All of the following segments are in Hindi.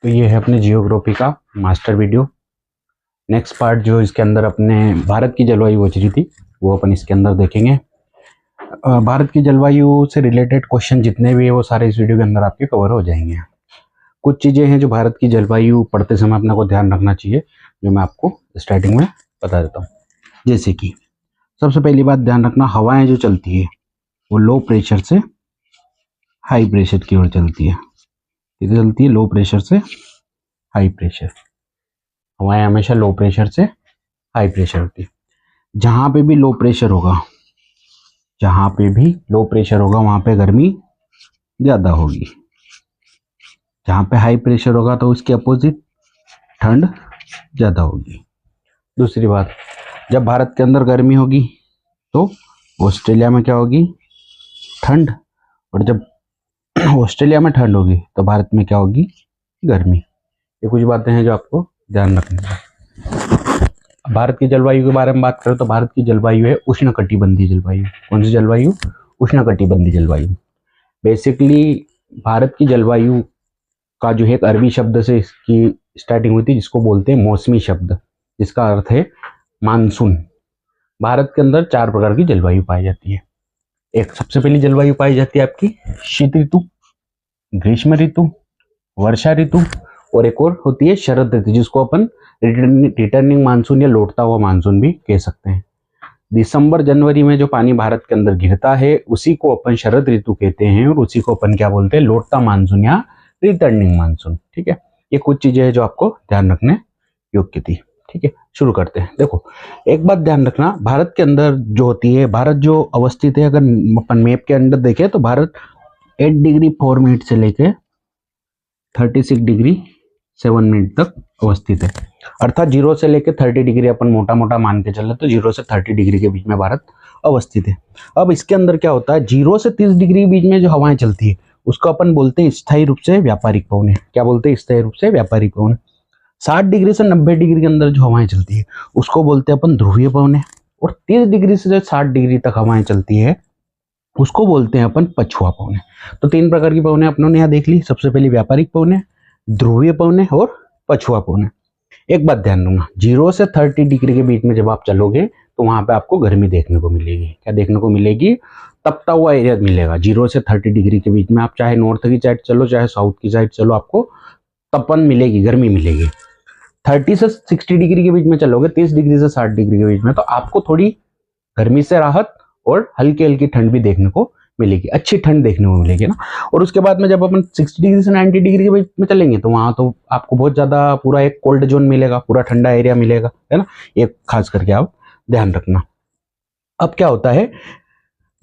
तो ये है अपने जियोग्राफी का मास्टर वीडियो। नेक्स्ट पार्ट जो इसके अंदर अपने भारत की जलवायु बच रही थी वो अपन इसके अंदर देखेंगे। भारत की जलवायु से रिलेटेड क्वेश्चन जितने भी है वो सारे इस वीडियो के अंदर आपके कवर हो जाएंगे। कुछ चीज़ें हैं जो भारत की जलवायु पढ़ते समय अपने को ध्यान रखना चाहिए, जो मैं आपको स्टार्टिंग में बता देता हूँ। जैसे कि सबसे पहली बात ध्यान रखना, हवाएं जो चलती है वो लो प्रेशर से हाई प्रेशर की ओर चलती है। किधर चलती है? लो प्रेशर से हाई प्रेशर। हवाएं हमेशा लो प्रेशर से हाई प्रेशर होती है। जहां पे भी लो प्रेशर होगा, जहां पे भी लो प्रेशर होगा वहां पे गर्मी ज्यादा होगी। जहां पे हाई प्रेशर होगा तो उसके अपोजिट ठंड ज्यादा होगी। दूसरी बात, जब भारत के अंदर गर्मी होगी तो ऑस्ट्रेलिया में क्या होगी? ठंड। और जब ऑस्ट्रेलिया में ठंड होगी तो भारत में क्या होगी? गर्मी। ये कुछ बातें हैं जो आपको ध्यान रखनी है। भारत की जलवायु के बारे में बात करें तो भारत की जलवायु है उष्णकटिबंधीय जलवायु। कौन सी जलवायु? उष्णकटिबंधीय जलवायु। बेसिकली भारत की जलवायु का जो है एक अरबी शब्द से इसकी स्टार्टिंग हुई थी, जिसको बोलते हैं मौसमी शब्द, जिसका अर्थ है मानसून। भारत के अंदर 4 प्रकार की जलवायु पाई जाती है। एक सबसे पहली जलवायु पाई जाती है आपकी शीत ऋतु, ग्रीष्म ऋतु, वर्षा ऋतु, और एक और होती है शरद ऋतु, जिसको अपन रिटर्निंग मानसून या लौटता हुआ मानसून भी कह सकते हैं। दिसंबर जनवरी में जो पानी भारत के अंदर गिरता है उसी को अपन शरद ऋतु कहते हैं, और उसी को अपन क्या बोलते हैं? लौटता मानसून या रिटर्निंग मानसून। ठीक है, ये कुछ चीजें हैं जो आपको ध्यान रखने योग्य थी। ठीक है, शुरू करते हैं। देखो, एक बात ध्यान रखना, भारत के अंदर जो होती है, भारत जो अवस्थित है, अगर अपन मैप के अंदर देखें तो भारत 8 डिग्री 4 मिनट से लेके 36 डिग्री 7 मिनट तक अवस्थित है। अर्थात 0 से लेकर 30 डिग्री अपन मोटा मोटा मान के चले तो 0 से 30 डिग्री के बीच में भारत अवस्थित है। अब इसके अंदर क्या होता है, 0 से 30 डिग्री बीच में जो हवाएं चलती है उसको अपन बोलते हैं स्थायी रूप से व्यापारिक पवनें। क्या बोलते हैं? स्थायी रूप से व्यापारिक पवनें। 60 डिग्री से 90 डिग्री के अंदर जो हवाएं चलती है उसको बोलते हैं अपन ध्रुवीय पवनें। और 30 डिग्री से जो 60 डिग्री तक हवाएं चलती है उसको बोलते हैं अपन पछुआ पवनें। तो 3 प्रकार की पवनें अपनों ने यहाँ देख ली। सबसे पहले व्यापारिक पवनें, ध्रुवीय पवनें और पछुआ पवनें। एक बात ध्यान दूंगा, 0 से 30 डिग्री के बीच में जब आप चलोगे तो वहां पे आपको गर्मी देखने को मिलेगी। क्या देखने को मिलेगी? तपता हुआ एरिया मिलेगा। 0 से 30 डिग्री के बीच में आप चाहे नॉर्थ की साइड चलो चाहे साउथ की साइड चलो, आपको तपन मिलेगी, गर्मी मिलेगी। 30 से 60 डिग्री के बीच में चलोगे, 30 डिग्री से 60 डिग्री के बीच में, तो आपको थोड़ी गर्मी से राहत और हल्की हल्की ठंड भी देखने को मिलेगी, अच्छी ठंड देखने को मिलेगी ना। और उसके बाद में जब अपन 60 डिग्री से 90 डिग्री के बीच में चलेंगे तो वहां तो आपको बहुत ज्यादा पूरा एक कोल्ड जोन मिलेगा, पूरा ठंडा एरिया मिलेगा, है ना। ये खास करके आप ध्यान रखना। अब क्या होता है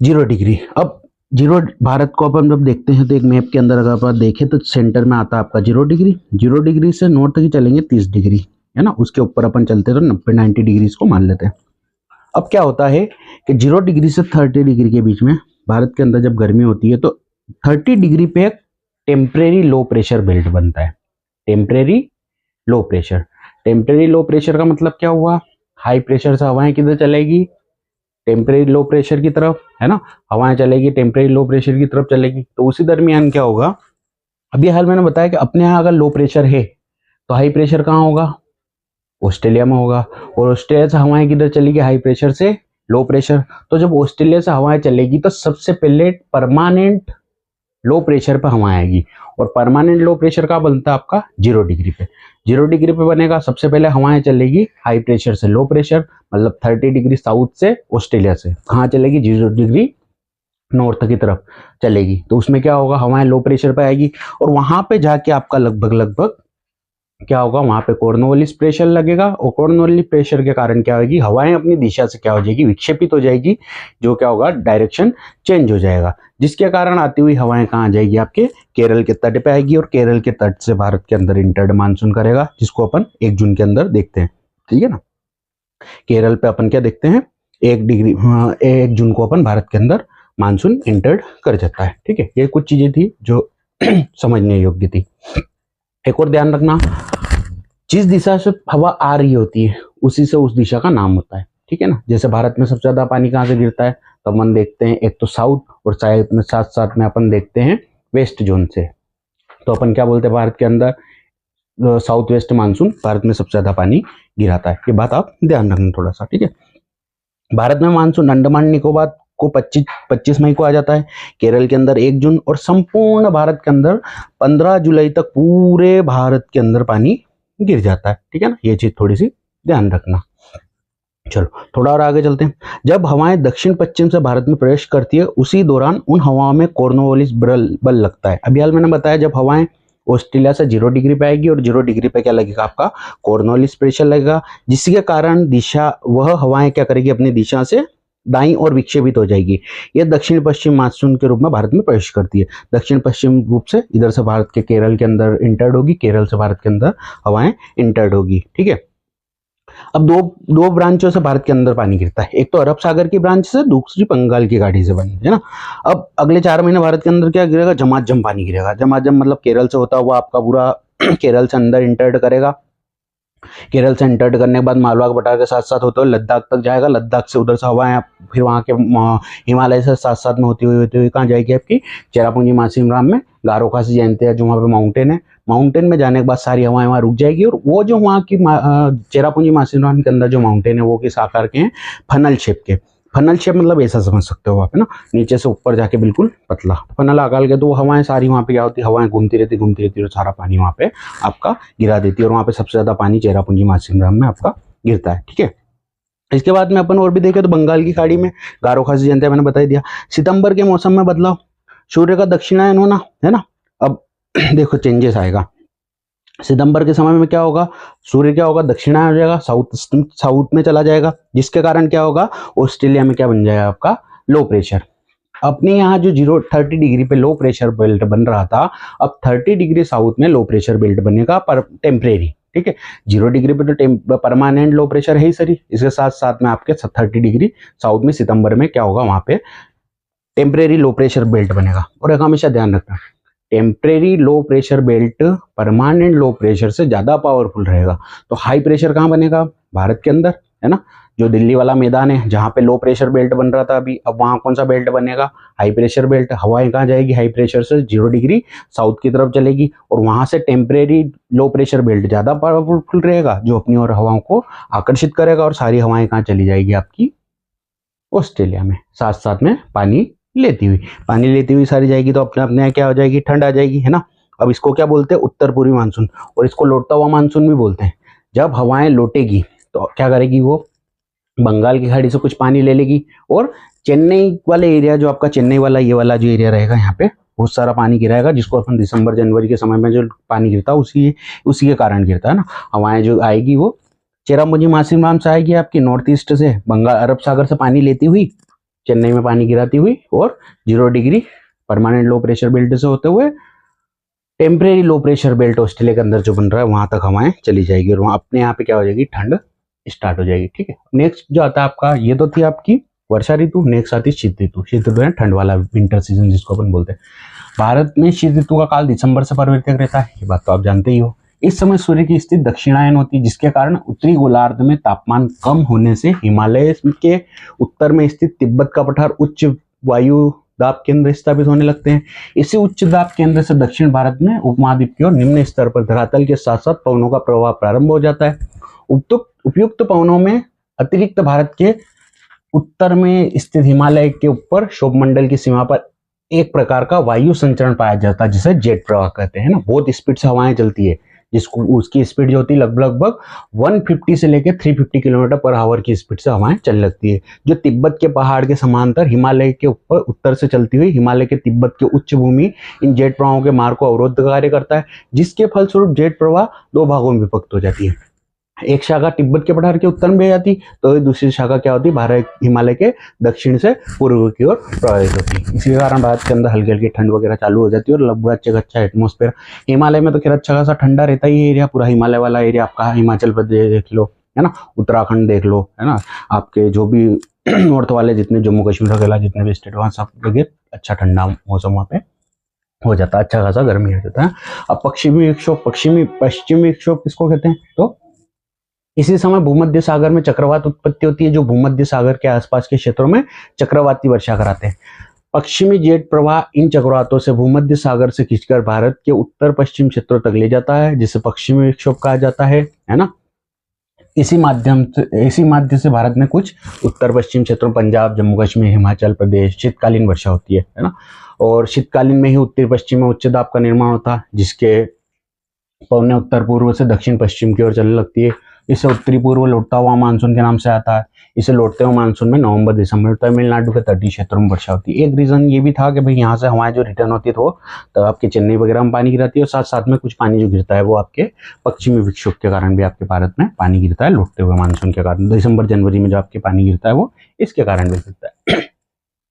0 डिग्री। अब 0 भारत को अपन जब देखते हैं तो एक मैप के अंदर अगर आप देखें तो सेंटर में आता है आपका 0 डिग्री। 0 डिग्री से नॉर्थ की चलेंगे 30 डिग्री, है ना। उसके ऊपर अपन चलते तो 90 डिग्री को मान लेते हैं। अब क्या होता है कि 0 डिग्री से 30 डिग्री के बीच में भारत के अंदर जब गर्मी होती है तो 30 डिग्री पे एक टेम्परेरी लो प्रेशर बेल्ट बनता है। Temporary low pressure. Temporary low pressure का मतलब क्या हुआ? हाई प्रेशर से हवाएं किधर चलेगी? टेम्परेरी लो प्रेशर की तरफ, है ना। हवाएं चलेगी टेम्परेरी लो प्रेशर की तरफ चलेगी। तो उसी दरमियान क्या होगा, अभी हाल मैंने बताया कि अपने यहाँ अगर लो प्रेशर है तो हाई प्रेशर कहाँ होगा? ऑस्ट्रेलिया में होगा। और ऑस्ट्रेलिया से हवाएं किधर चलेगी? हाई प्रेशर से लो प्रेशर। तो जब ऑस्ट्रेलिया से हवाएं चलेगी तो सबसे पहले परमानेंट लो प्रेशर पर हवा आएगी। और परमानेंट लो प्रेशर का बनता है आपका 0 डिग्री पे। 0 डिग्री पे बनेगा, सबसे पहले हवाएं चलेगी हाई प्रेशर से लो प्रेशर, मतलब 30 डिग्री साउथ से ऑस्ट्रेलिया से कहाँ चलेगी? 0 डिग्री नॉर्थ की तरफ चलेगी। तो उसमें क्या होगा, हवाएं लो प्रेशर पे आएगी और वहां पे जाके आपका लगभग क्या होगा, वहां पे कॉर्नवालिस प्रेशर लगेगा। और कॉर्नवालिस प्रेशर के कारण क्या होगी, हवाएं अपनी दिशा से क्या हो जाएगी? विक्षेपित हो जाएगी, जो क्या होगा, डायरेक्शन चेंज हो जाएगा, जिसके कारण आती हुई हवाएं कहाँ आ जाएगी? आपके केरल के तट पे आएगी। और केरल के तट से भारत के अंदर इंटर्ड मानसून करेगा, जिसको अपन 1 जून के अंदर देखते हैं। ठीक है ना। केरल पे अपन क्या देखते हैं? 1 जून को अपन भारत के अंदर मानसून इंटर्ड कर जाता है। ठीक है, ये कुछ चीजें थी जो समझने योग्य थी। एक और ध्यान रखना, जिस दिशा से हवा आ रही होती है उसी से उस दिशा का नाम होता है। ठीक है ना। जैसे भारत में सबसे ज्यादा पानी कहाँ से गिरता है, तो अपन देखते हैं एक तो साउथ, और शायद में साथ साथ में अपन देखते हैं वेस्ट जोन से। तो अपन क्या बोलते हैं भारत के अंदर, साउथ वेस्ट मानसून भारत में सबसे ज्यादा पानी गिराता है। ये बात आप ध्यान रखना थोड़ा सा, ठीक है। भारत में मानसून अंडमान निकोबार को 25 मई को आ जाता है, केरल के अंदर 1 जून, और संपूर्ण भारत के अंदर 15 जुलाई तक पूरे भारत के अंदर पानी गिर जाता है, ठीक है ना। ये चीज थोड़ी सी ध्यान रखना। चलो थोड़ा और आगे चलते हैं। जब हवाएं दक्षिण पश्चिम से भारत में प्रवेश करती है, उसी दौरान उन हवाओं में कॉर्नवालिस बल लगता है। अभी हाल मैंने बताया, जब हवाएं ऑस्ट्रेलिया से 0 डिग्री पे आएगी और 0 डिग्री पे क्या लगेगा, आपका कॉर्नवालिस प्रेशर लगेगा, जिसके कारण वह हवाएं क्या करेगी, अपनी दिशा से दाईं और विक्षेपित हो जाएगी। यह दक्षिण पश्चिम मानसून के रूप में भारत में प्रवेश करती है। दक्षिण पश्चिम रूप से इधर से भारत के केरल के अंदर इंटर्ड होगी, केरल से भारत के अंदर हवाएं इंटर्ड होगी, ठीक है। अब दो ब्रांचों से भारत के अंदर पानी गिरता है, एक तो अरब सागर की ब्रांच से, दूसरी बंगाल की खाड़ी से पानी, है ना। अब अगले 4 महीने भारत के अंदर क्या गिरेगा, झमाझम पानी गिरेगा। झमाझम मतलब केरल से होता हुआ आपका पूरा केरल से अंदर इंटर्ड करेगा, केरल से इंटर्ड करने के बाद मालवा पठार के साथ साथ होते हुए लद्दाख तक जाएगा, लद्दाख से उधर से हवाएं फिर वहां के हिमालय से साथ साथ में होती हुई कहाँ जाएगी, आपकी चेरापूंजी मासिमराम में गारो खासी जयंती है, जो वहाँ पे माउंटेन है। माउंटेन में जाने के बाद सारी हवाएं वहां रुक जाएगी, और वो जो वहाँ की चेरापूंजी मासिमराम के अंदर जो माउंटेन है वो किस आकार के हैं, फनल शेप के। फनल शेप मतलब ऐसा समझ सकते हो आप, है ना, नीचे से ऊपर जाके बिल्कुल पतला फनल आकार के। तो वो हवाएं सारी वहां पे क्या होती है, हवाएं घूमती रहती और सारा पानी वहां पे आपका गिरा देती है, और वहां पे सबसे ज्यादा पानी चेरापूंजी मासिमराम में आपका गिरता है, ठीक है। इसके बाद में अपन और भी देखें तो बंगाल की खाड़ी में गारो खासी जयंती मैंने बता दिया। सितंबर के मौसम में बदलाव, सूर्य का दक्षिणायन होना, है ना। अब देखो चेंजेस आएगा, सितंबर के समय में क्या होगा, सूर्य क्या होगा, दक्षिणायन हो जाएगा, साउथ में चला जाएगा, जिसके कारण क्या होगा, ऑस्ट्रेलिया में क्या बन जाएगा, आपका लो प्रेशर। अपने यहाँ जो 30 डिग्री पे लो प्रेशर बेल्ट बन रहा था, अब 30 डिग्री साउथ में लो प्रेशर बेल्ट बनेगा, पर टेम्परेरी, ठीक है। 0 डिग्री पे तो परमानेंट लो प्रेशर है ही सरी, इसके साथ साथ में आपके 30 डिग्री साउथ में सितंबर में क्या होगा, वहां पे टेम्परेरी लो प्रेशर बेल्ट बनेगा। और एक हमेशा ध्यान रखना, temporary low pressure belt permanent low pressure से ज्यादा पावरफुल रहेगा। तो हाई प्रेशर कहाँ बनेगा, भारत के अंदर, है ना। जो दिल्ली वाला मैदान है जहां पे लो प्रेशर बेल्ट बन रहा था अभी, अब वहां कौन सा बेल्ट बनेगा, हाई प्रेशर बेल्ट। हवाएं कहाँ जाएगी, हाई प्रेशर से 0 डिग्री साउथ की तरफ चलेगी, और वहां से टेम्परेरी लो प्रेशर बेल्ट ज्यादा पावरफुल रहेगा, जो अपनी और हवाओं को आकर्षित करेगा, और सारी हवाएं कहाँ चली जाएगी, आपकी ऑस्ट्रेलिया में, साथ साथ में पानी लेती हुई सारी जाएगी। तो अपने अपने क्या हो जाएगी, ठंड आ जाएगी, है ना। अब इसको क्या बोलते हैं, उत्तर पूर्वी मानसून, और इसको लौटता हुआ मानसून भी बोलते हैं। जब हवाएं लौटेगी तो क्या करेगी, वो बंगाल की खाड़ी से कुछ पानी ले लेगी, और चेन्नई वाले एरिया, जो आपका चेन्नई वाला ये वाला जो एरिया रहेगा, यहाँ पे बहुत सारा पानी गिराएगा, जिसको अपन दिसंबर जनवरी के समय में जो पानी गिरता है उसी के कारण गिरता है ना। हवाएं जो आएगी वो चेरापूंजी मासिमराम से आएगी, आपकी नॉर्थ ईस्ट से, बंगाल अरब सागर से पानी लेती हुई, चेन्नई में पानी गिराती हुई, और 0 degree permanent low pressure belt से होते हुए temporary low pressure belt Australia के अंदर जो बन रहा है वहां तक हवाएं चली जाएगी, और वहां अपने यहाँ पे क्या हो जाएगी, ठंड स्टार्ट हो जाएगी, ठीक है। नेक्स्ट जो आता है आपका, ये तो थी आपकी वर्षा ऋतु, नेक्स्ट आती शीत ऋतु। शीत ऋतु है ठंड वाला, विंटर सीजन जिसको अपन बोलते हैं। भारत में शीत ऋतु का काल दिसंबर से फरवरी तक रहता है, ये बात तो आप जानते ही हो। इस समय सूर्य की स्थिति दक्षिणायन होती है, जिसके कारण उत्तरी गोलार्ध में तापमान कम होने से हिमालय के उत्तर में स्थित तिब्बत का पठार उच्च वायु दाब केंद्र स्थापित होने लगते हैं। इसी उच्च दाब केंद्र से दक्षिण भारत में उपमहाद्वीप की और निम्न स्तर पर धरातल के साथ साथ पवनों का प्रवाह प्रारंभ हो जाता है। उपयुक्त पवनों में अतिरिक्त भारत के उत्तर में स्थित हिमालय के ऊपर क्षोभमंडल की सीमा पर एक प्रकार का वायु संचरण पाया जाता है, जिसे जेट प्रवाह कहते हैं ना। बहुत स्पीड से हवाएं चलती है, जिसको उसकी स्पीड जो होती है लगभग 150 से लेकर 350 किलोमीटर पर आवर की स्पीड से हवाएं चलने लगती है, जो तिब्बत के पहाड़ के समांतर हिमालय के ऊपर उत्तर से चलती हुई हिमालय के तिब्बत के उच्च भूमि इन जेट प्रवाहों के मार्ग को अवरुद्ध कार्य करता है, जिसके फलस्वरूप जेट प्रवाह 2 भागों में विभक्त हो जाती है। एक शाखा तिब्बत के पठार के उत्तर में बह जाती, तो दूसरी शाखा क्या होती, भारत हिमालय के दक्षिण से पूर्व की ओर प्रवाहित होती। इसी कारण भारत के अंदर हल्की हल्की ठंड वगैरह चालू हो जाती है, और लगभग अच्छा एटमोस्फेयर। हिमालय में तो खैर अच्छा खासा ठंडा रहता ही एरिया, पूरा हिमालय वाला एरिया आपका हिमाचल प्रदेश देख लो, है ना, उत्तराखंड देख लो, है ना, आपके जो भी नॉर्थ वाले जितने जम्मू कश्मीर वगैरह जितने भी स्टेट, वहाँ सब जगह अच्छा ठंडा मौसम वहाँ पे हो जाता है, अच्छा खासा गर्मी हो जाता है। अब पश्चिमी विक्षोभ किसको कहते हैं, तो इसी समय भूमध्य सागर में चक्रवात उत्पत्ति होती है, जो भूमध्य सागर के आसपास के क्षेत्रों में चक्रवाती वर्षा कराते हैं। पश्चिमी जेट प्रवाह इन चक्रवातों से भूमध्य सागर से खींचकर भारत के उत्तर पश्चिम क्षेत्रों तक ले जाता है, जिसे पश्चिमी विक्षोभ कहा जाता है ना। इसी माध्यम से भारत में कुछ उत्तर पश्चिम क्षेत्रों, पंजाब, जम्मू कश्मीर, हिमाचल प्रदेश शीतकालीन वर्षा होती है ना। और शीतकालीन में ही उत्तर पश्चिम में उच्च दाब का निर्माण होता है, जिसके पवनें उत्तर पूर्व से दक्षिण पश्चिम की ओर चलने लगती है। इसे उत्तरी पूर्व लौटता हुआ मानसून के नाम से आता है। इसे लौटते हुए मानसून में नवंबर दिसंबर तमिलनाडु के तटीय क्षेत्रों में वर्षा होती है। एक रीजन ये भी था कि भाई यहाँ से हवाएं जो रिटर्न होती है तो तब आपके चेन्नई वगैरह में पानी गिराती है, और साथ साथ में कुछ पानी जो गिरता है वो आपके पश्चिमी विक्षोभ के कारण भी आपके भारत में पानी गिरता है, लौटते हुए मानसून के कारण। दिसंबर जनवरी में जो आपके पानी गिरता है वो इसके कारण भी गिरता है।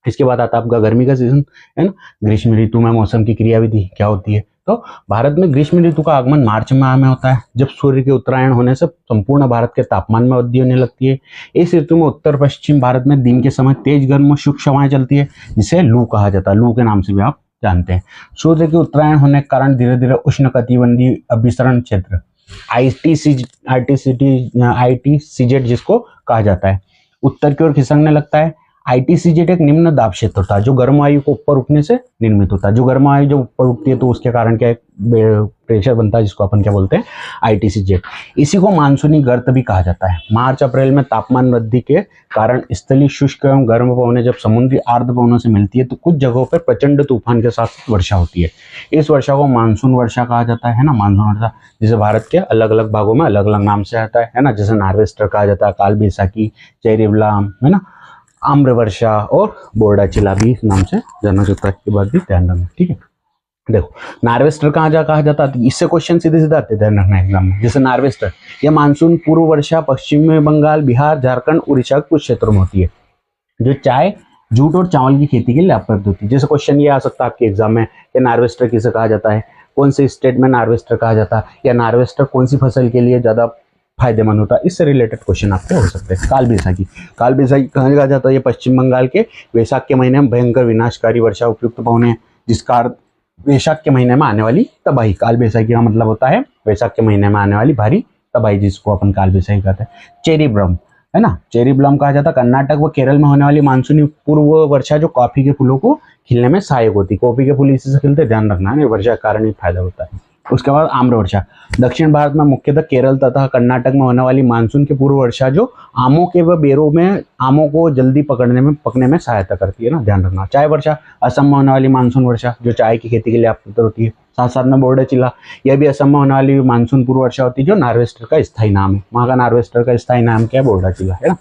इसके बाद आता है आपका गर्मी का सीजन, है ना। ग्रीष्म ऋतु में मौसम की क्रियाविधि क्या होती है? तो भारत में ग्रीष्म ऋतु का आगमन मार्च माह में होता है, जब सूर्य के उत्तरायण होने से संपूर्ण भारत के तापमान में वृद्धि होने लगती है। इस ऋतु में उत्तर पश्चिम भारत में दिन के समय तेज गर्म और शुष्क हवाएं चलती है, जिसे लू कहा जाता है। लू के नाम से भी आप जानते हैं। सूर्य के उत्तरायण होने के कारण धीरे धीरे उष्ण कटिबंधीय अभिसरण क्षेत्र ITCZ जिसको कहा जाता है, उत्तर की ओर खिसकने लगता है। ITCZ एक निम्न दाब क्षेत्र था जो गर्म वायु को ऊपर उठने से निर्मित होता है। जो गर्म वायु जो ऊपर उठती है तो उसके कारण क्या प्रेशर बनता है, जिसको अपन क्या बोलते हैं? ITCZ। इसी को मानसूनी गर्त भी कहा जाता है। मार्च अप्रैल में तापमान वृद्धि के कारण स्थलीय शुष्क एवं गर्म पवनें जब समुद्री आर्द्र पवनों से मिलती है तो कुछ जगहों पर प्रचंड तूफान के साथ वर्षा होती है। इस वर्षा को मानसून वर्षा कहा जाता है ना, मानसून वर्षा, जिसे भारत के अलग अलग भागों में अलग अलग नाम से आता है ना। जैसे नार्वेस्टर कहा जाता है, काल बैसाखी, चेरी ब्लाम, है ना, आम्र वर्षा और बोर्डा चिला भी इस नाम से जाना जाता है। इसके बाद भी ध्यान रखना, ठीक है। देखो नार्वेस्टर कहाँ कहा जाता है, इससे क्वेश्चन सीधे सीधे आते, ध्यान रखना एग्जाम में। जैसे नार्वेस्टर, यह मानसून पूर्व वर्षा पश्चिमी बंगाल, बिहार, झारखंड, उड़ीसा के कुछ क्षेत्रों में होती है, जो चाय, जूट और चावल की खेती के लिए लाभप्रद होती है। जैसे क्वेश्चन ये आ सकता है आपके एग्जाम में कि नार्वेस्टर किसे कहा जाता है, कौन से स्टेट में नार्वेस्टर कहा जाता है, या नार्वेस्टर कौन सी फसल के लिए ज्यादा फायदेमंद होता है। इससे रिलेटेड क्वेश्चन आपके हो सकते हैं। काल बैसाखी कहाँ कहा जाता है? ये पश्चिम बंगाल के वैशाख के महीने में भयंकर विनाशकारी वर्षा उपयुक्त पवने, जिसका अर्थ वैशाख के महीने में आने वाली तबाही। काल बैसाखी का मतलब होता है वैशाख के महीने में आने वाली भारी तबाही, जिसको अपन काल बैसाखी कहते हैं। चेरी ब्लम, है ना, चेरी ब्लम कहा जाता है। कर्नाटक व केरल में होने वाली मानसूनी पूर्व वर्षा जो कॉफी के फूलों को खिलने में सहायक होती है। कॉफी के फूल इसी से खिलते, ध्यान रखना है, वर्षा के कारण ही फायदा होता है। उसके बाद आम्र वर्षा, दक्षिण भारत में मुख्यतः केरल तथा कर्नाटक में होने वाली मानसून की पूर्व वर्षा जो आमों के व बेरों में आमों को जल्दी पकने में सहायता करती है ना, ध्यान रखना। चाय वर्षा, असम में होने वाली मानसून वर्षा जो चाय की खेती के लिए लाभप्रद होती है। साथ साथ में बोर्डा चिला, यह भी असम में होने वाली मानसून पूर्व वर्षा होती है, जो नार्वेस्टर का स्थायी नाम है। वहाँ का नार्वेस्टर का स्थायी नाम क्या है? बोर्डा चिला, है ना,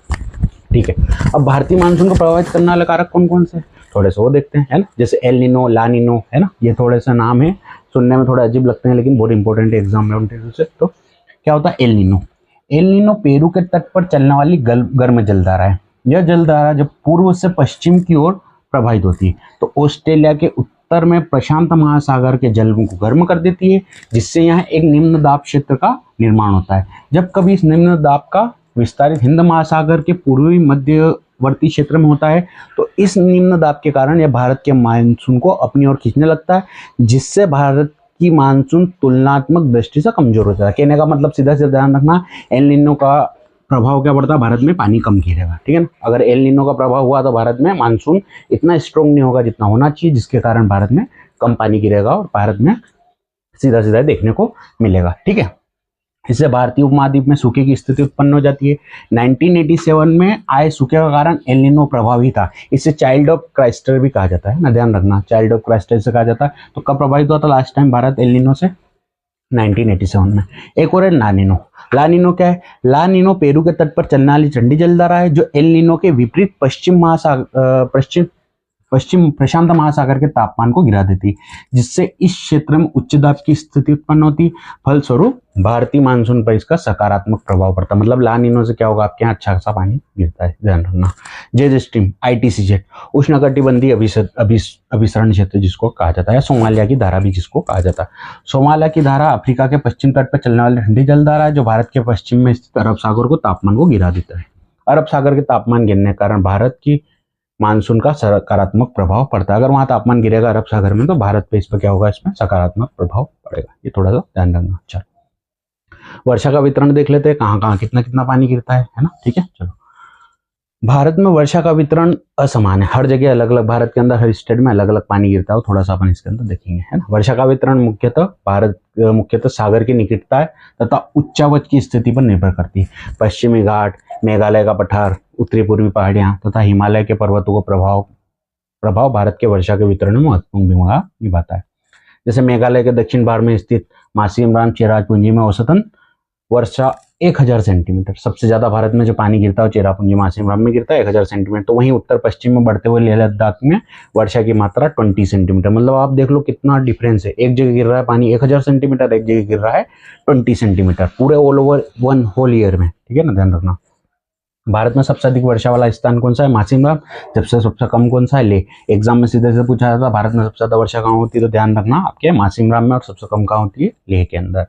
ठीक है। अब भारतीय मानसून को प्रभावित करने वाले कारक कौन कौन से, थोड़े से वो देखते हैं, है ना। जैसे एल नीनो, ला नीनो, है ना, ये थोड़े से नाम है, सुनने में थोड़ा अजीब लगते हैं लेकिन बहुत इंपॉर्टेंट है एग्जाम में से। तो क्या होता है El Nino? El Nino Peru के तट पर चलने वाली गर्म जलधारा है। यह जलधारा जब पूर्व से पश्चिम की ओर प्रभावित होती है तो ऑस्ट्रेलिया के उत्तर में प्रशांत महासागर के जल को गर्म कर देती है, जिससे यहाँ एक निम्न दाब क्षेत्र का निर्माण होता है। जब कभी इस निम्न दाब का विस्तारित हिंद महासागर के पूर्वी मध्यवर्ती क्षेत्र में होता है तो इस निम्न दाब के कारण यह भारत के मानसून को अपनी ओर खींचने लगता है, जिससे भारत की मानसून तुलनात्मक दृष्टि से कमजोर हो जाता है। कहने का मतलब सीधा सीधा ध्यान रखना, एल नीनो का प्रभाव क्या पड़ता है? भारत में पानी कम गिरेगा, ठीक है ना। अगर एल नीनो का प्रभाव हुआ तो भारत में मानसून इतना स्ट्रॉन्ग नहीं होगा जितना होना चाहिए, जिसके कारण भारत में कम पानी गिरेगा और भारत में सीधा सीधा देखने को मिलेगा, ठीक है। इससे भारतीय उपमहाद्वीप में सूखे की स्थिति उत्पन्न हो जाती है। 1987 में आए सूखे का कारण एल नीनो प्रभावी था। इसे चाइल्ड ऑफ क्राइस्ट भी कहा जाता है ना, ध्यान रखना, चाइल्ड ऑफ क्राइस्ट से कहा जाता है। तो कब प्रभावित हुआ था last time Bharat El Nino से? 1987 में। एक और है ला नीनो। ला नीनो क्या है? ला नीनो पेरू के तट पर चलने वाली ठंडी जलधारा है जो एल नीनो के विपरीत पश्चिम प्रशांत महासागर के तापमान को गिरा देती, जिससे इस क्षेत्र में उच्च दाब की स्थिति उत्पन्न होती। फलस्वरूप भारतीय मानसून पर इसका सकारात्मक प्रभाव पड़ता। मतलब ला नीनो से क्या होगा? आपके यहाँ अच्छा खासा पानी गिरता है, ध्यान रखना। जेज स्ट्रीम, ITCZ, उष्णकटिबंधीय अभिसरण क्षेत्र जिसको कहा जाता है, सोमालिया की धारा भी जिसको कहा जाता है। सोमालिया की धारा अफ्रीका के पश्चिम तट पर चलने वाली ठंडी जलधारा है जो भारत के पश्चिम में स्थित अरब सागर को तापमान को गिरा देता है। अरब सागर के तापमान गिरने के कारण भारत की मानसून का सकारात्मक प्रभाव पड़ता है। अगर वहां तापमान गिरेगा अरब सागर में तो भारत पे इस पर क्या होगा? इसमें सकारात्मक प्रभाव पड़ेगा। ये थोड़ा सा ध्यान रखना। चलो वर्षा का वितरण देख लेते हैं, कहाँ कहाँ कितना कितना पानी गिरता है ना, ठीक है। चलो भारत में वर्षा का वितरण असमान है, हर जगह अलग अलग, भारत के अंदर हर स्टेट में अलग अलग पानी गिरता है, थोड़ा सा अपन इसके अंदर देखेंगे, है ना। वर्षा का वितरण मुख्यतः सागर की निकटता है तथा उच्चावच की स्थिति पर निर्भर करती है। पश्चिमी घाट, मेघालय का पठार, उत्तरी पूर्वी पहाड़ियां तथा हिमालय के पर्वतों का प्रभाव भारत के वर्षा के वितरण में महत्वपूर्ण भूमिका निभाता है। जैसे मेघालय के दक्षिण भाग में स्थित मासिमराम चेरापूंजी में औसतन वर्षा 1000 सेंटीमीटर, सबसे ज्यादा भारत में जो पानी गिरता है चेरापूंजी मासिमराम में गिरता है 1000 सेंटीमीटर। तो वहीं उत्तर पश्चिम में बढ़ते हुए लेह लद्दाख में वर्षा की मात्रा 20 सेंटीमीटर। मतलब आप देख लो कितना डिफरेंस है, एक जगह गिर रहा है पानी 1000 सेंटीमीटर, एक जगह गिर रहा है 20 सेंटीमीटर, पूरे all over one whole year में, ठीक है ना, ध्यान रखना। भारत में सबसे अधिक वर्षा वाला स्थान कौन सा है? मासिमराम। जबसे सबसे कम कौन सा है? लेह। एग्जाम में सीधे से पूछा जाता है भारत में सबसे ज्यादा वर्षा कहाँ होती है, तो ध्यान रखना आपके मासिमराम में, और सबसे कम कहाँ होती है? लेह के अंदर,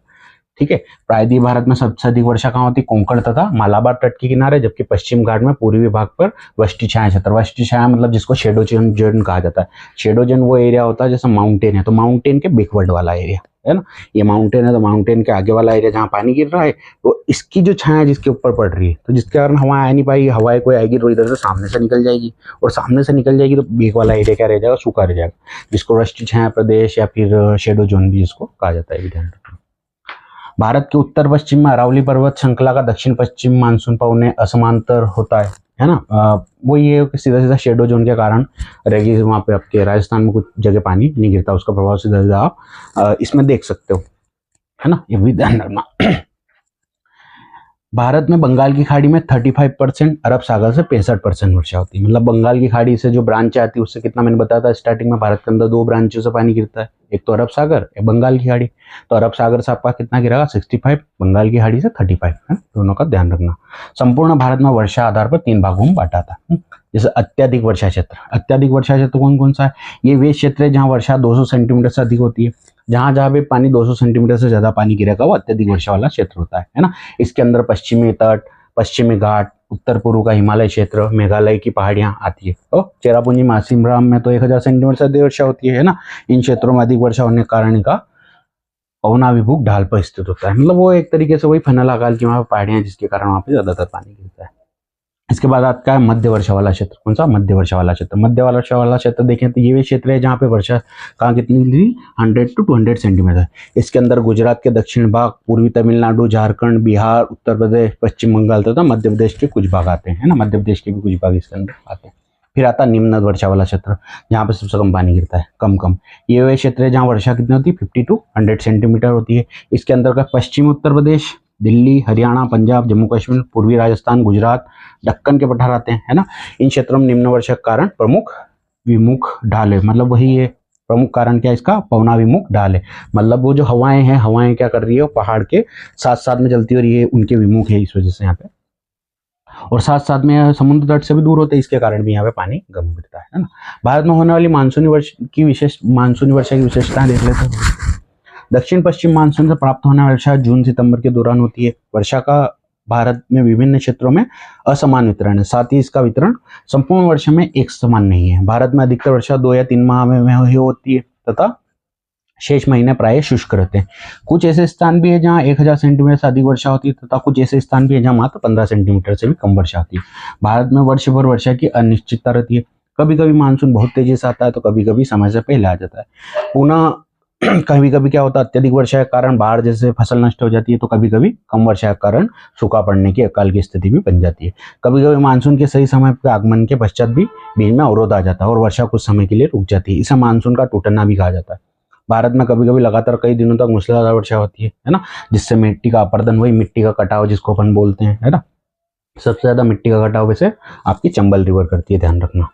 ठीक है। प्रायद्वीप भारत में सबसे अधिक वर्षा कहाँ होती है? कोंकण तथा मालाबार तट के किनारे, जबकि पश्चिम घाट में पूर्वी भाग पर वष्टि छाया क्षेत्र। वष्टि छाया मतलब जिसको शेडो जोन कहा जाता है। शेडो जोन वो एरिया होता है जैसे माउंटेन है तो माउंटेन के बैकवर्ड वाला एरिया, है ना। ये माउंटेन है तो माउंटेन के आगे वाला एरिया जहाँ पानी गिर रहा है तो इसकी जो छाया जिसके ऊपर पड़ रही है, तो जिसके कारण हवा आ नहीं पाएगी, हवाएं कोई आएगी तो इधर से सामने से निकल जाएगी, और सामने से निकल जाएगी तो बीच वाला एरिया क्या रह जाएगा? सूखा रह जाएगा, जिसको वृष्टि छाया प्रदेश या फिर शेडो जोन भी जिसको कहा जाता है, ध्यान रखना। भारत के उत्तर पश्चिम में अरावली पर्वत श्रृंखला का दक्षिण पश्चिम मानसून पवने असमांतर होता है ना। वो ये कि सीधा सीधा शेडो जोन के कारण रहेगी, वहाँ पे आपके राजस्थान में कुछ जगह पानी नहीं गिरता, उसका प्रभाव सीधा सीधा आप इसमें देख सकते हो, है ना, ये भी ध्यान रखना। भारत में बंगाल की खाड़ी में 35%, अरब सागर से 65% वर्षा होती है। मतलब बंगाल की खाड़ी से जो ब्रांच आती है उससे कितना, मैंने बताया था स्टार्टिंग में, भारत के अंदर 2 ब्रांचों से पानी गिरता है, एक तो अरब सागर, एक बंगाल की खाड़ी। तो अरब सागर से आपका कितना गिरेगा? 65, बंगाल की खाड़ी से 35, है, दोनों का ध्यान रखना। संपूर्ण भारत में वर्षा आधार पर 3 भागों में बांटा था। जैसे अत्यधिक वर्षा क्षेत्र, अत्यधिक वर्षा क्षेत्र कौन कौन सा है? ये वे क्षेत्र है जहाँ वर्षा 200 सेंटीमीटर से अधिक होती है। जहां जहां भी पानी 200 सेंटीमीटर से ज्यादा पानी गिरेगा वो अत्यधिक वर्षा वाला क्षेत्र होता है ना। इसके अंदर पश्चिमी तट, पश्चिमी घाट, उत्तर पूर्व का हिमालय क्षेत्र, मेघालय की पहाड़ियां आती है। तो चेरापूंजी मासिमराम में तो 1000 सेंटीमीटर से अधिक वर्षा होती है ना। इन क्षेत्रों में अधिक वर्षा होने के कारण इनका पवनाभिमुख ढाल पर स्थित होता है। मतलब वो एक तरीके से वही फनल आकार की वहां पहाड़ियां, जिसके कारण वहां पे ज्यादातर पानी गिरता है। इसके बाद आता है मध्य वर्षा वाला क्षेत्र। कौन सा? मध्य वर्षा वाला क्षेत्र। मध्य वर्षा वाला क्षेत्र देखें तो ये भी क्षेत्र है जहाँ पे वर्षा कहाँ कितनी गिरी? 100 to 200 सेंटीमीटर। इसके अंदर गुजरात के दक्षिण भाग, पूर्वी तमिलनाडु, झारखंड, बिहार, उत्तर प्रदेश, पश्चिम बंगाल तथा मध्य प्रदेश के कुछ भाग आते हैं ना। मध्य प्रदेश के भी कुछ भाग इसके अंदर आते हैं। फिर आता है निम्न वर्षा वाला क्षेत्र, जहाँ पे सबसे कम पानी गिरता है, कम। ये वे क्षेत्र है जहाँ वर्षा कितनी होती है? 50 to 100 सेंटीमीटर होती है। इसके अंदर का पश्चिमी उत्तर प्रदेश, दिल्ली, हरियाणा, पंजाब, जम्मू कश्मीर, पूर्वी राजस्थान, गुजरात, दक्कन के पठार आते हैं, है ना। इन क्षेत्रों में निम्न वर्षा के कारण प्रमुख विमुख ढाल है। मतलब वही है प्रमुख कारण क्या है इसका? पवनाभिमुख ढाल है। मतलब वो जो हवाएं हैं, हवाएं क्या कर रही है? पहाड़ के साथ साथ में चलती हो रही है, उनके विमुख है, इस वजह से यहाँ पे, और साथ साथ में समुद्र तट से भी दूर होते हैं, इसके कारण भी यहाँ पे पानी कम गिरता है ना। भारत में होने वाली मानसूनी वर्षा की विशेषताएं देख लेते हैं। दक्षिण पश्चिम मानसून से प्राप्त होने वाली वर्षा जून सितंबर के दौरान होती है। वर्षा का भारत में विभिन्न क्षेत्रों में असमान वितरण है, साथ ही इसका वितरण संपूर्ण वर्ष में एक समान नहीं है। भारत में अधिकतर वर्षा 2 या 3 माह में होती है तथा शेष महीने प्राय शुष्क रहते हैं। कुछ ऐसे स्थान भी है जहाँ 1000 सेंटीमीटर से अधिक वर्षा होती है तथा कुछ ऐसे स्थान भी है जहाँ मात्र 15 सेंटीमीटर से भी कम वर्षा होती है। भारत में वर्ष भर वर्षा की अनिश्चितता रहती है। कभी कभी मानसून बहुत तेजी से आता है तो कभी कभी समय से पहले आ जाता है। पुनः कभी कभी क्या होता है, अत्यधिक वर्षा के कारण बाढ़ जैसे फसल नष्ट हो जाती है, तो कभी कभी कम वर्षा के कारण सूखा पड़ने की अकाल की स्थिति भी बन जाती है। कभी कभी मानसून के सही समय पर आगमन के पश्चात भी बीच में अवरोध आ जाता है और वर्षा कुछ समय के लिए रुक जाती है। इसे मानसून का टूटना भी कहा जाता है। भारत में कभी कभी लगातार कई दिनों तक मूसलाधार वर्षा होती है ना, जिससे मिट्टी का अपरदन, वही मिट्टी का कटाव जिसको अपन बोलते हैं, है ना। सबसे ज्यादा मिट्टी का कटाव वैसे आपकी चंबल रिवर करती है, ध्यान रखना,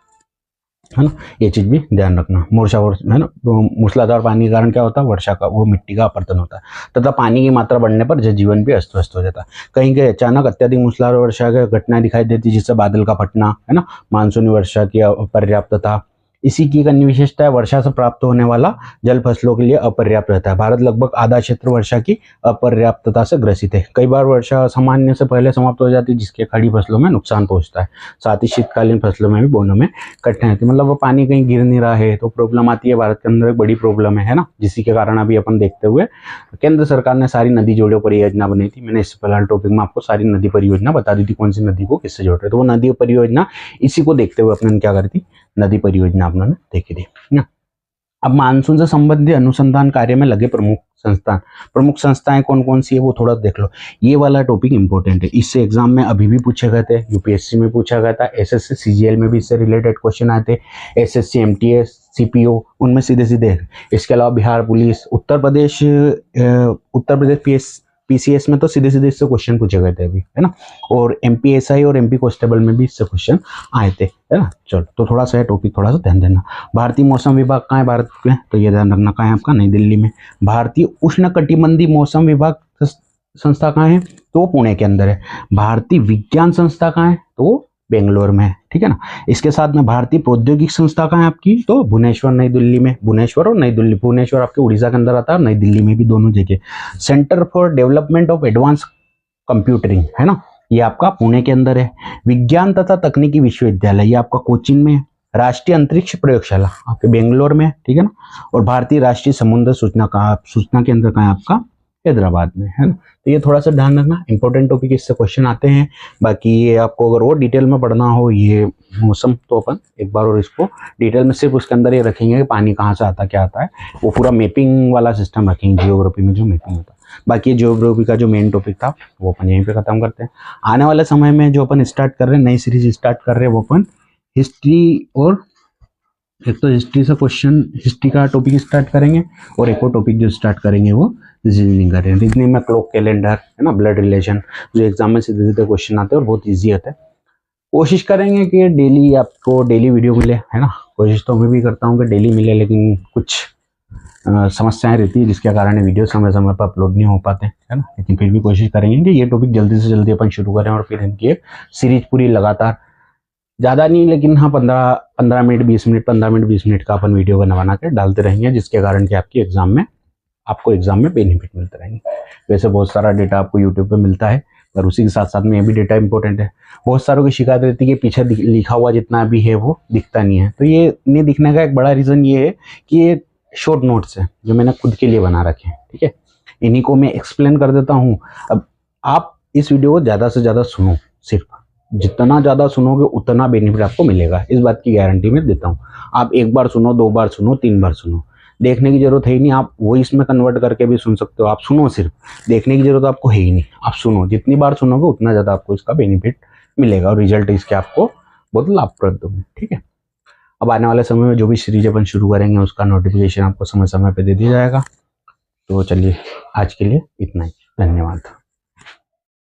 है ना। ये चीज भी ध्यान रखना। है ना, तो मूसलाधार पानी के कारण क्या होता है? वर्षा का वो मिट्टी का अपरदन होता है तथा पानी की मात्रा बढ़ने पर जनजीवन भी अस्त व्यस्त हो जाता है। कहीं कहीं अचानक अत्यधिक मूसलाधार वर्षा की घटना दिखाई देती है, जिससे बादल का फटना, है ना, मानसूनी वर्षा की अपर्याप्तता इसी की एक अन्य विशेषता है, वर्षा से प्राप्त होने वाला जल फसलों के लिए अपर्याप्त रहता है। भारत लगभग आधा क्षेत्र वर्षा की अपर्याप्तता से ग्रसित है। कई बार वर्षा सामान्य से पहले समाप्त हो जाती है, जिसके खड़ी फसलों में नुकसान पहुंचता है। साथ ही शीतकालीन फसलों में भी बोने में कठिनाई होती है। मतलब वो पानी कहीं गिर नहीं रहा है तो प्रॉब्लम आती है। भारत के अंदर एक बड़ी प्रॉब्लम है ना, जिसी के कारण अभी अपन देखते हुए केंद्र सरकार ने सारी नदी जोड़ो परियोजना बनाई थी। मैंने इससे पहले टॉपिक में आपको सारी नदी परियोजना बता दी थी, कौन सी नदी को किससे जोड़ रहे, तो वो नदी परियोजना इसी को देखते हुए अपने क्या करी थी, नदी परियोजना अपने देखी थी ना। अब मानसून से संबंधित अनुसंधान कार्य में लगे प्रमुख संस्थाएं कौन कौन सी है वो थोड़ा देख लो। ये वाला टॉपिक इंपॉर्टेंट है, इससे एग्जाम में अभी भी पूछे गए थे, यूपीएससी में पूछा गया था, एसएससी सीजीएल में भी इससे रिलेटेड क्वेश्चन आए थे, एसएससी एमटीएस सीपीओ उनमें सीधे सीधे। इसके अलावा बिहार पुलिस, उत्तर प्रदेश पीसीएस में तो सीधे सीधे इससे क्वेश्चन पूछे गए थे अभी, है ना। और एमपीएसआई और एमपी कांस्टेबल में भी इससे क्वेश्चन आए थे, है ना। चलो तो थोड़ा सा टॉपिक थोड़ा सा ध्यान देना। भारतीय मौसम विभाग कहाँ है भारत में, तो ये ध्यान रखना कहाँ है आपका, नई दिल्ली में। भारतीय उष्णकटिबंधीय मौसम विभाग संस्था कहाँ है, तो पुणे के अंदर है। भारतीय विज्ञान संस्था कहाँ है, तो बेंगलोर में है, ठीक है ना। इसके साथ में भारतीय प्रौद्योगिक संस्था कहाँ है आपकी, तो भुवनेश्वर नई दिल्ली में। भुवनेश्वर और नई दिल्ली, भुवनेश्वर आपके उड़ीसा के अंदर आता है और नई दिल्ली में भी, दोनों जगह। Centre for development of advance कंप्यूटरिंग, है ना, ये आपका पुणे के अंदर है। विज्ञान तथा तकनीकी विश्वविद्यालय, ये आपका कोचीन में है। राष्ट्रीय अंतरिक्ष प्रयोगशाला आपके बेंगलोर में, ठीक है ना। और भारतीय राष्ट्रीय समुद्र सूचना केंद्र कहाँ है आपका, हैदराबाद में, है ना। तो ये थोड़ा सा ध्यान रखना, इंपॉर्टेंट टॉपिक, इससे क्वेश्चन आते हैं। बाकी ये आपको अगर और डिटेल में पढ़ना हो ये मौसम, तो अपन एक बार और इसको डिटेल में सिर्फ उसके अंदर ये रखेंगे कि पानी कहाँ से आता क्या आता है, वो पूरा मैपिंग वाला सिस्टम रखेंगे, जियोग्राफी में जो मैपिंग होता है। बाकी जियोग्राफी का जो मेन टॉपिक था वो अपन यहीं पे खत्म करते हैं। आने वाले समय में जो अपन स्टार्ट कर रहे हैं, नई सीरीज स्टार्ट कर रहे हैं, वो अपन हिस्ट्री, और एक तो हिस्ट्री से क्वेश्चन, हिस्ट्री का टॉपिक स्टार्ट करेंगे, और एक और टॉपिक जो स्टार्ट करेंगे वो रीजनिंग करेंगे। रीजनिंग में क्लॉक कैलेंडर, है ना, ब्लड रिलेशन, जो एग्जाम में सीधे सीधे क्वेश्चन आते हैं और बहुत ईजी होता है। कोशिश करेंगे कि डेली आपको डेली वीडियो मिले, है ना। कोशिश तो मैं भी करता हूँ कि डेली मिले, लेकिन कुछ समस्याएं रहती है जिसके कारण वीडियो समय समय पर अपलोड नहीं हो पाते, है ना। लेकिन फिर भी कोशिश करेंगे कि ये टॉपिक जल्दी से जल्दी अपन शुरू करें, और फिर इनकी एक सीरीज पूरी लगातार, ज़्यादा नहीं लेकिन हाँ 15 मिनट 20 मिनट 15 मिनट 20 मिनट का अपन वीडियो बना के डालते रहेंगे, जिसके कारण कि आपकी आपको एग्जाम में बेनिफिट मिलते रहेंगे। वैसे बहुत सारा डेटा आपको यूट्यूब पे मिलता है, पर उसी के साथ साथ में ये भी डेटा इंपॉर्टेंट है। बहुत सारों की शिकायत रहती है कि पीछे लिखा हुआ जितना भी है वो दिखता नहीं है, तो ये नहीं दिखने का एक बड़ा रीज़न ये है कि ये शॉर्ट नोट्स है जो मैंने खुद के लिए बना रखे हैं, ठीक है। इन्हीं को मैं एक्सप्लेन कर देता हूँ। अब आप इस वीडियो को ज़्यादा से ज़्यादा सुनो, सिर्फ जितना ज़्यादा सुनोगे उतना बेनिफिट आपको मिलेगा, इस बात की गारंटी मैं देता हूँ। आप एक बार सुनो, 2 बार सुनो, 3 बार सुनो, देखने की जरूरत है ही नहीं। आप वॉइस में कन्वर्ट करके भी सुन सकते हो, आप सुनो, सिर्फ देखने की जरूरत आपको है ही नहीं, आप सुनो। जितनी बार सुनोगे उतना ज़्यादा आपको इसका बेनिफिट मिलेगा, और रिजल्ट इसके आपको बहुत लाभप्रद होंगे, ठीक है। अब आने वाले समय में जो भी सीरीज अपन शुरू करेंगे उसका नोटिफिकेशन आपको समय समय पर दे दिया जाएगा। तो चलिए आज के लिए इतना ही, धन्यवाद।